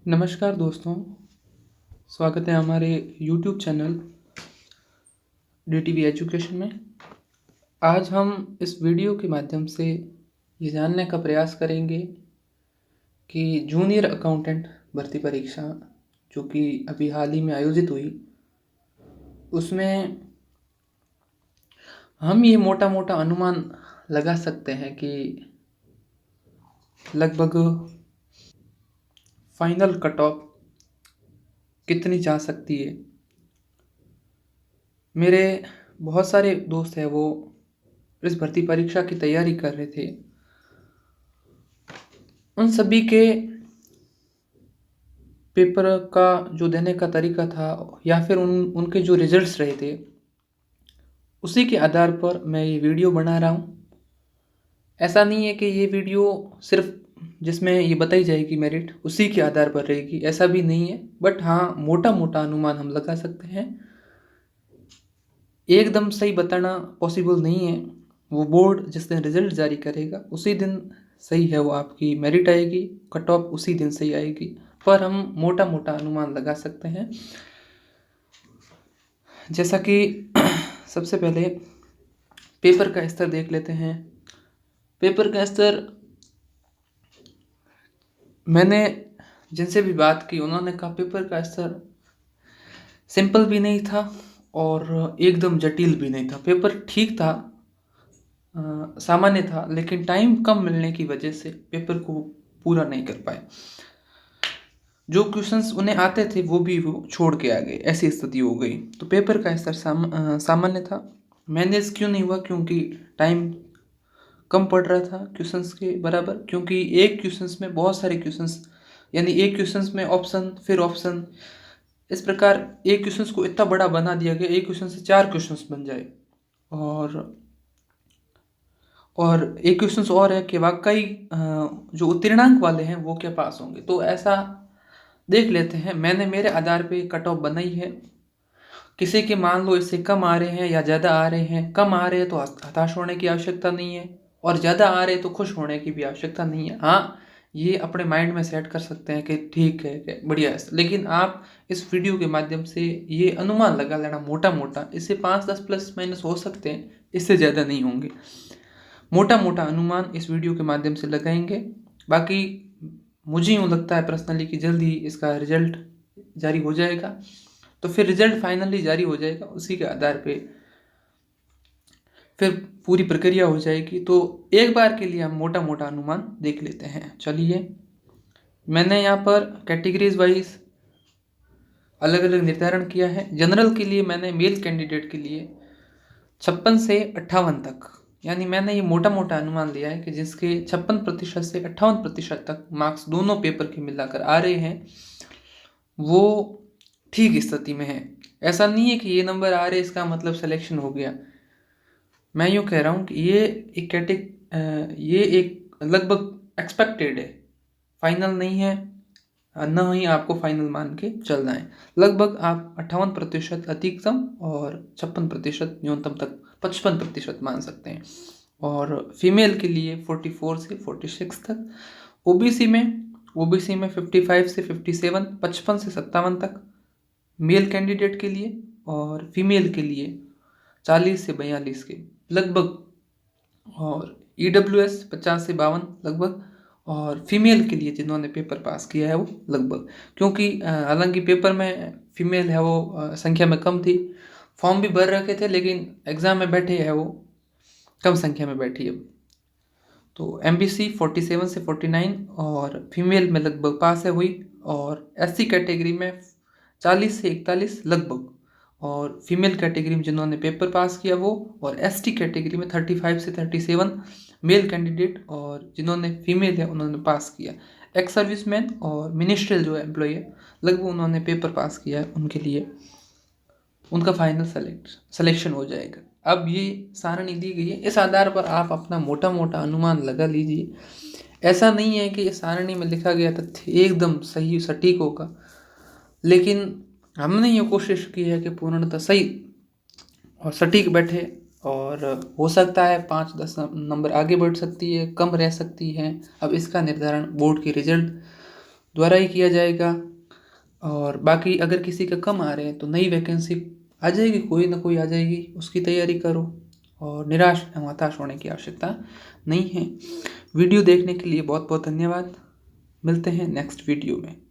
नमस्कार दोस्तों, स्वागत है हमारे YouTube चैनल DTV एजुकेशन में। आज हम इस वीडियो के माध्यम से ये जानने का प्रयास करेंगे कि जूनियर अकाउंटेंट भर्ती परीक्षा जो कि अभी हाल ही में आयोजित हुई, उसमें हम ये मोटा मोटा अनुमान लगा सकते हैं कि लगभग फाइनल कट ऑफ कितनी जा सकती है। मेरे बहुत सारे दोस्त हैं, वो इस भर्ती परीक्षा की तैयारी कर रहे थे। उन सभी के पेपर का जो देने का तरीका था या फिर उनके जो रिजल्ट्स रहे थे, उसी के आधार पर मैं ये वीडियो बना रहा हूँ। ऐसा नहीं है कि ये वीडियो सिर्फ जिसमें ये बताई जाएगी मेरिट उसी के आधार पर रहेगी, ऐसा भी नहीं है। बट हाँ, मोटा मोटा अनुमान हम लगा सकते हैं। एकदम सही बताना पॉसिबल नहीं है। वो बोर्ड जिस दिन रिजल्ट जारी करेगा उसी दिन सही है, वो आपकी मेरिट आएगी, कट ऑफ उसी दिन सही आएगी। पर हम मोटा मोटा अनुमान लगा सकते हैं। जैसा कि सबसे पहले पेपर का स्तर देख लेते हैं। पेपर का स्तर, मैंने जिनसे भी बात की उन्होंने कहा पेपर का स्तर सिंपल भी नहीं था और एकदम जटिल भी नहीं था। पेपर ठीक था, सामान्य था, लेकिन टाइम कम मिलने की वजह से पेपर को पूरा नहीं कर पाए। जो क्वेश्चंस उन्हें आते थे वो भी वो छोड़ के आ गए, ऐसी स्थिति हो गई। तो पेपर का स्तर सामान्य था। मैनेज क्यों नहीं हुआ? क्योंकि टाइम कम पड़ रहा था क्वेश्चंस के बराबर। क्योंकि एक क्वेश्चंस में बहुत सारे क्वेश्चंस, यानी एक क्वेश्चंस में ऑप्शन फिर ऑप्शन, इस प्रकार एक क्वेश्चंस को इतना बड़ा बना दिया गया, एक क्वेश्चन से 4 क्वेश्चंस बन जाए। और एक क्वेश्चंस और है कि वाकई जो उत्तीर्णांक वाले हैं वो क्या पास होंगे। तो ऐसा देख लेते हैं। मैंने मेरे आधार पे कट ऑफ बनाई है। किसी के मान लो इससे कम आ रहे हैं या ज़्यादा आ रहे हैं। कम आ रहे हैं तो हताश होने की आवश्यकता नहीं है, और ज़्यादा आ रहे हैं तो खुश होने की भी आवश्यकता नहीं है। हाँ, ये अपने माइंड में सेट कर सकते हैं कि ठीक है, बढ़िया है। लेकिन आप इस वीडियो के माध्यम से ये अनुमान लगा लेना मोटा मोटा, इससे 5-10 प्लस माइनस हो सकते हैं, इससे ज़्यादा नहीं होंगे। मोटा मोटा अनुमान इस वीडियो के माध्यम से लगाएंगे। बाकी मुझे यूँ लगता है पर्सनली कि जल्द ही इसका रिजल्ट जारी हो जाएगा। तो फिर रिजल्ट फाइनली जारी हो जाएगा, उसी के आधार पे फिर पूरी प्रक्रिया हो जाएगी। तो एक बार के लिए हम मोटा मोटा अनुमान देख लेते हैं। चलिए, मैंने यहाँ पर कैटेगरीज वाइज अलग अलग निर्धारण किया है। जनरल के लिए मैंने मेल कैंडिडेट के लिए 56 से 58 तक, यानी मैंने ये मोटा मोटा अनुमान लिया है कि जिसके 56% से 58% तक मार्क्स दोनों पेपर के मिलाकर आ रहे हैं, वो ठीक स्थिति में है। ऐसा नहीं है कि ये नंबर आ रहे इसका मतलब सिलेक्शन हो गया। मैं यूँ कह रहा हूँ कि ये एक लगभग एक्सपेक्टेड है, फाइनल नहीं है, न ही आपको फाइनल मान के चलना है। लगभग आप 58% अधिकतम और 56% न्यूनतम तक 55% मान सकते हैं। और फीमेल के लिए 44 से 46 तक। ओबीसी में 55 से 57, 55 से 57 तक मेल कैंडिडेट के लिए, और फीमेल के लिए 40 से 42 के लगभग। और ईडब्ल्यूएस 50 से 52 लगभग। और फीमेल के लिए जिन्होंने पेपर पास किया है वो लगभग, क्योंकि हालांकि पेपर में फीमेल है वो संख्या में कम थी, फॉर्म भी भर रखे थे, लेकिन एग्ज़ाम में बैठे है वो कम संख्या में बैठी है। तो एमबीसी 47 से 49 और फीमेल में लगभग पास है हुई। और एससी कैटेगरी में 40 से 41 लगभग, और फीमेल कैटेगरी में जिन्होंने पेपर पास किया वो, और एसटी कैटेगरी में 35 से 37 मेल कैंडिडेट, और जिन्होंने फीमेल है उन्होंने पास किया। एक्स सर्विसमैन और मिनिस्ट्रियल जो एम्प्लॉय है लगभग उन्होंने पेपर पास किया है, उनके लिए उनका फाइनल सिलेक्शन हो जाएगा। अब ये सारणी दी गई है, इस आधार पर आप अपना मोटा मोटा अनुमान लगा लीजिए। ऐसा नहीं है कि इस सारणी में लिखा गया तथ्य एकदम सही सटीक होगा, लेकिन हमने ये कोशिश की है कि पूर्णतः सही और सटीक बैठे। और हो सकता है 5-10 नंबर आगे बढ़ सकती है, कम रह सकती है। अब इसका निर्धारण बोर्ड के रिजल्ट द्वारा ही किया जाएगा। और बाकी अगर किसी का कम आ रहे हैं तो नई वैकेंसी आ जाएगी, कोई ना कोई आ जाएगी, उसकी तैयारी करो और निराश एवं हताश होने की आवश्यकता नहीं है। वीडियो देखने के लिए बहुत बहुत धन्यवाद। मिलते हैं नेक्स्ट वीडियो में।